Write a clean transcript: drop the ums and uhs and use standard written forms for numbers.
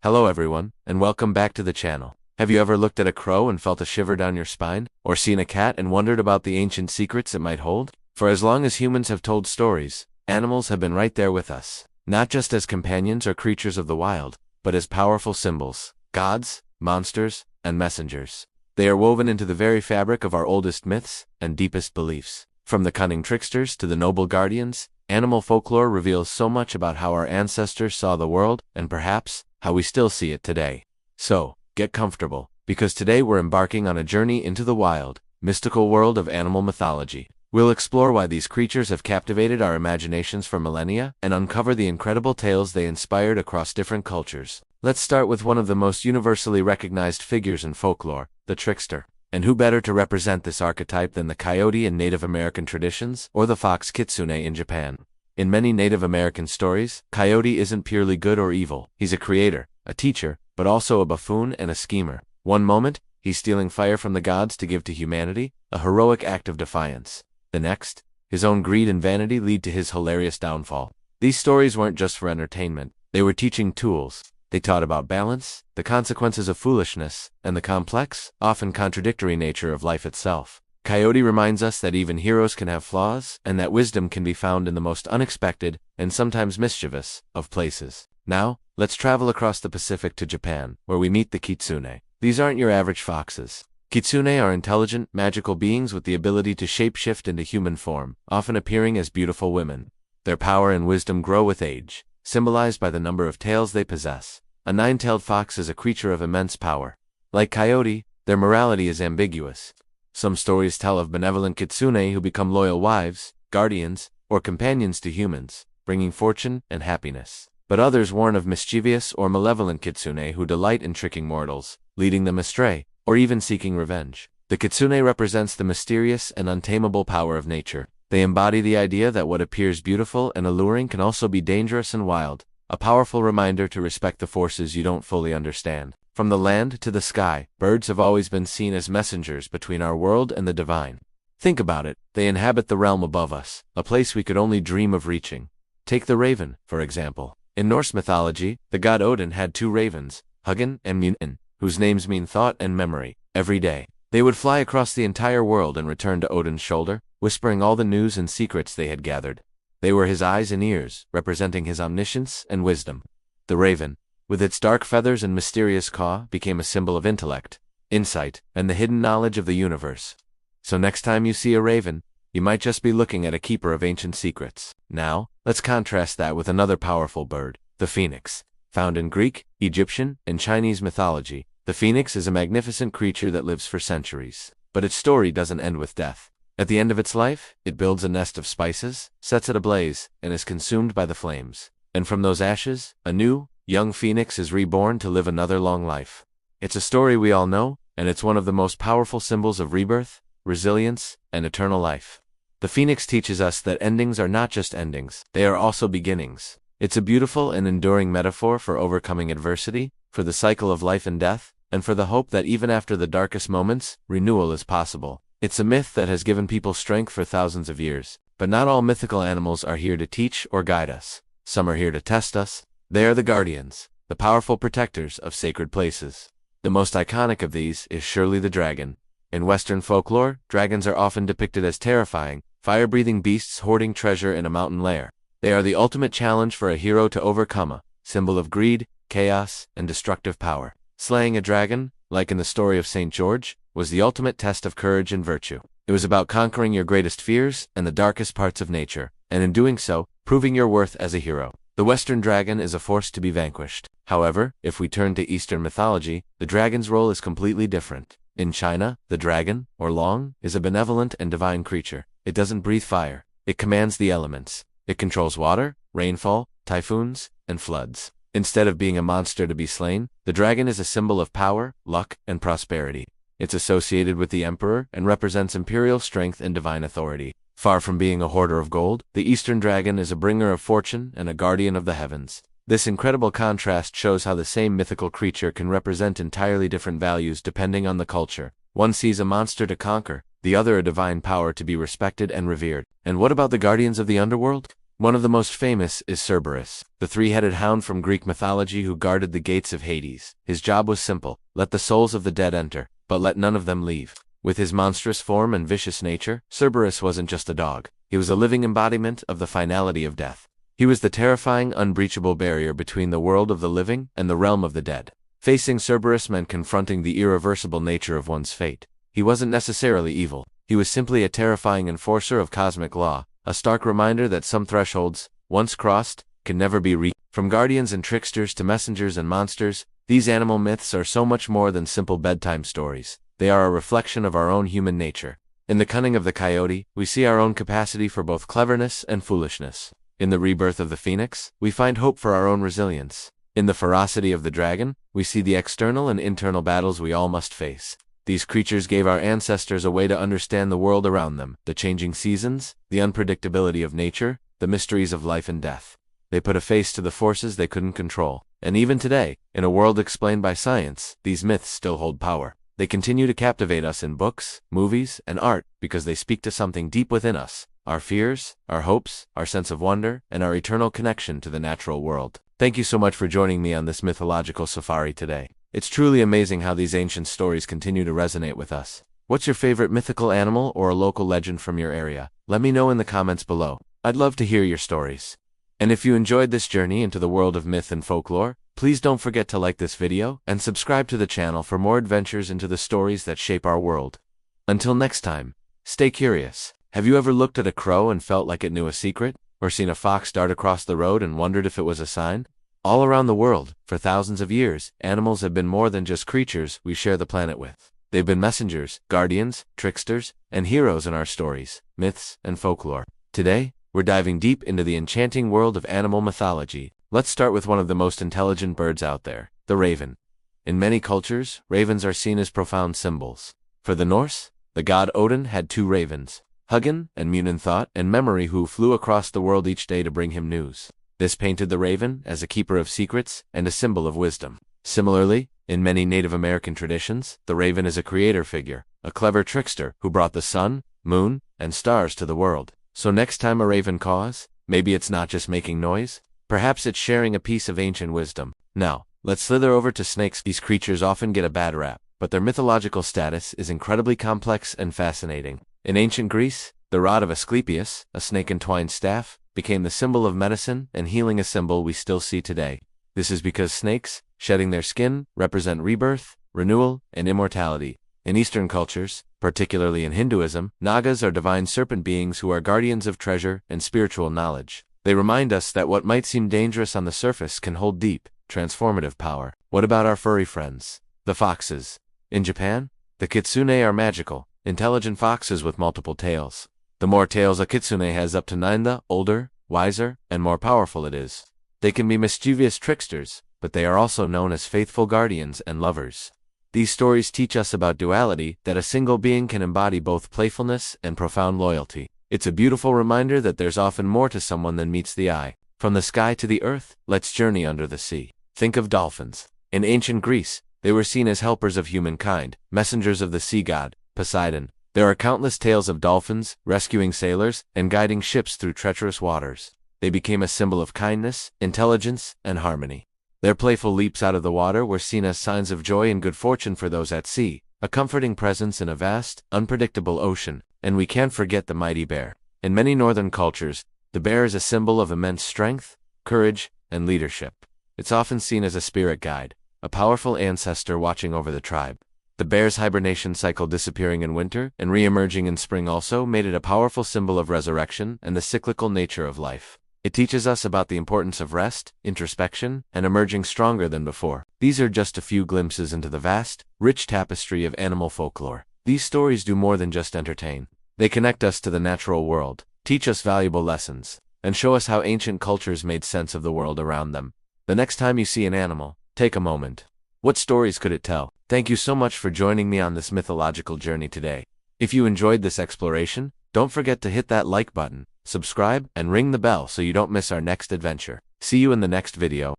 Hello everyone, and welcome back to the channel. Have you ever looked at a crow and felt a shiver down your spine? Or seen a cat and wondered about the ancient secrets it might hold? For as long as humans have told stories, animals have been right there with us. Not just as companions or creatures of the wild, but as powerful symbols, gods, monsters, and messengers. They are woven into the very fabric of our oldest myths and deepest beliefs. From the cunning tricksters to the noble guardians, animal folklore reveals so much about how our ancestors saw the world, and perhaps, how we still see it today. So, get comfortable, because today we're embarking on a journey into the wild, mystical world of animal mythology. We'll explore why these creatures have captivated our imaginations for millennia, and uncover the incredible tales they inspired across different cultures. Let's start with one of the most universally recognized figures in folklore, the trickster. And who better to represent this archetype than the coyote in Native American traditions, or the fox kitsune in Japan? In many Native American stories, Coyote isn't purely good or evil. He's a creator, a teacher, but also a buffoon and a schemer. One moment, he's stealing fire from the gods to give to humanity, a heroic act of defiance. The next, his own greed and vanity lead to his hilarious downfall. These stories weren't just for entertainment. They were teaching tools. They taught about balance, the consequences of foolishness, and the complex, often contradictory nature of life itself. Coyote reminds us that even heroes can have flaws, and that wisdom can be found in the most unexpected, and sometimes mischievous, of places. Now, let's travel across the Pacific to Japan, where we meet the kitsune. These aren't your average foxes. Kitsune are intelligent, magical beings with the ability to shapeshift into human form, often appearing as beautiful women. Their power and wisdom grow with age, symbolized by the number of tails they possess. A nine-tailed fox is a creature of immense power. Like Coyote, their morality is ambiguous. Some stories tell of benevolent kitsune who become loyal wives, guardians, or companions to humans, bringing fortune and happiness. But others warn of mischievous or malevolent kitsune who delight in tricking mortals, leading them astray, or even seeking revenge. The kitsune represents the mysterious and untamable power of nature. They embody the idea that what appears beautiful and alluring can also be dangerous and wild, a powerful reminder to respect the forces you don't fully understand. From the land to the sky, birds have always been seen as messengers between our world and the divine. Think about it, they inhabit the realm above us, a place we could only dream of reaching. Take the raven, for example. In Norse mythology, the god Odin had two ravens, Hugin and Munin, whose names mean thought and memory. Every day, they would fly across the entire world and return to Odin's shoulder, whispering all the news and secrets they had gathered. They were his eyes and ears, representing his omniscience and wisdom. The raven, with its dark feathers and mysterious caw, became a symbol of intellect, insight, and the hidden knowledge of the universe. So next time you see a raven, you might just be looking at a keeper of ancient secrets. Now, let's contrast that with another powerful bird, the phoenix. Found in Greek, Egyptian, and Chinese mythology, the phoenix is a magnificent creature that lives for centuries. But its story doesn't end with death. At the end of its life, it builds a nest of spices, sets it ablaze, and is consumed by the flames. And from those ashes, a new, young phoenix is reborn to live another long life. It's a story we all know, and it's one of the most powerful symbols of rebirth, resilience, and eternal life. The phoenix teaches us that endings are not just endings, they are also beginnings. It's a beautiful and enduring metaphor for overcoming adversity, for the cycle of life and death, and for the hope that even after the darkest moments, renewal is possible. It's a myth that has given people strength for thousands of years. But not all mythical animals are here to teach or guide us. Some are here to test us. They are the guardians, the powerful protectors of sacred places. The most iconic of these is surely the dragon. In Western folklore, dragons are often depicted as terrifying, fire-breathing beasts hoarding treasure in a mountain lair. They are the ultimate challenge for a hero to overcome, a symbol of greed, chaos, and destructive power. Slaying a dragon, like in the story of St. George, was the ultimate test of courage and virtue. It was about conquering your greatest fears and the darkest parts of nature, and in doing so, proving your worth as a hero. The Western dragon is a force to be vanquished. However, if we turn to Eastern mythology, the dragon's role is completely different. In China, the dragon, or long, is a benevolent and divine creature. It doesn't breathe fire. It commands the elements. It controls water, rainfall, typhoons, and floods. Instead of being a monster to be slain, the dragon is a symbol of power, luck, and prosperity. It's associated with the emperor and represents imperial strength and divine authority. Far from being a hoarder of gold, the Eastern dragon is a bringer of fortune and a guardian of the heavens. This incredible contrast shows how the same mythical creature can represent entirely different values depending on the culture. One sees a monster to conquer, the other a divine power to be respected and revered. And what about the guardians of the underworld? One of the most famous is Cerberus, the three-headed hound from Greek mythology who guarded the gates of Hades. His job was simple: let the souls of the dead enter, but let none of them leave. With his monstrous form and vicious nature, Cerberus wasn't just a dog. He was a living embodiment of the finality of death. He was the terrifying, unbreachable barrier between the world of the living and the realm of the dead. Facing Cerberus meant confronting the irreversible nature of one's fate. He wasn't necessarily evil. He was simply a terrifying enforcer of cosmic law, a stark reminder that some thresholds, once crossed, can never be reached. From guardians and tricksters to messengers and monsters, these animal myths are so much more than simple bedtime stories. They are a reflection of our own human nature. In the cunning of the coyote, we see our own capacity for both cleverness and foolishness. In the rebirth of the phoenix, we find hope for our own resilience. In the ferocity of the dragon, we see the external and internal battles we all must face. These creatures gave our ancestors a way to understand the world around them, the changing seasons, the unpredictability of nature, the mysteries of life and death. They put a face to the forces they couldn't control. And even today, in a world explained by science, these myths still hold power. They continue to captivate us in books, movies, and art because they speak to something deep within us: our fears, our hopes, our sense of wonder, and our eternal connection to the natural world. Thank you so much for joining me on this mythological safari today. It's truly amazing how these ancient stories continue to resonate with us. What's your favorite mythical animal or a local legend from your area? Let me know in the comments below. I'd love to hear your stories. And if you enjoyed this journey into the world of myth and folklore, please don't forget to like this video and subscribe to the channel for more adventures into the stories that shape our world. Until next time, stay curious. Have you ever looked at a crow and felt like it knew a secret? Or seen a fox dart across the road and wondered if it was a sign? All around the world, for thousands of years, animals have been more than just creatures we share the planet with. They've been messengers, guardians, tricksters, and heroes in our stories, myths, and folklore. Today, we're diving deep into the enchanting world of animal mythology. Let's start with one of the most intelligent birds out there, the raven. In many cultures, ravens are seen as profound symbols. For the Norse, the god Odin had two ravens, Hugin and Muninthought and Memory, who flew across the world each day to bring him news. This painted the raven as a keeper of secrets and a symbol of wisdom. Similarly, in many Native American traditions, the raven is a creator figure, a clever trickster who brought the sun, moon, and stars to the world. So next time a raven caws, maybe it's not just making noise, perhaps it's sharing a piece of ancient wisdom. Now, let's slither over to snakes. These creatures often get a bad rap, but their mythological status is incredibly complex and fascinating. In ancient Greece, the rod of Asclepius, a snake-entwined staff, became the symbol of medicine and healing, a symbol we still see today. This is because snakes, shedding their skin, represent rebirth, renewal, and immortality. In Eastern cultures, particularly in Hinduism, Nagas are divine serpent beings who are guardians of treasure and spiritual knowledge. They remind us that what might seem dangerous on the surface can hold deep, transformative power. What about our furry friends, the foxes? In Japan, the kitsune are magical, intelligent foxes with multiple tails. The more tails a kitsune has, up to 9, the older, wiser, and more powerful it is. They can be mischievous tricksters, but they are also known as faithful guardians and lovers. These stories teach us about duality, that a single being can embody both playfulness and profound loyalty. It's a beautiful reminder that there's often more to someone than meets the eye. From the sky to the earth, let's journey under the sea. Think of dolphins. In ancient Greece, they were seen as helpers of humankind, messengers of the sea god, Poseidon. There are countless tales of dolphins rescuing sailors and guiding ships through treacherous waters. They became a symbol of kindness, intelligence, and harmony. Their playful leaps out of the water were seen as signs of joy and good fortune for those at sea, a comforting presence in a vast, unpredictable ocean. And we can't forget the mighty bear. In many northern cultures, the bear is a symbol of immense strength, courage, and leadership. It's often seen as a spirit guide, a powerful ancestor watching over the tribe. The bear's hibernation cycle, disappearing in winter and re-emerging in spring, also made it a powerful symbol of resurrection and the cyclical nature of life. It teaches us about the importance of rest, introspection, and emerging stronger than before. These are just a few glimpses into the vast, rich tapestry of animal folklore. These stories do more than just entertain. They connect us to the natural world, teach us valuable lessons, and show us how ancient cultures made sense of the world around them. The next time you see an animal, take a moment. What stories could it tell? Thank you so much for joining me on this mythological journey today. If you enjoyed this exploration, don't forget to hit that like button, subscribe, and ring the bell so you don't miss our next adventure. See you in the next video.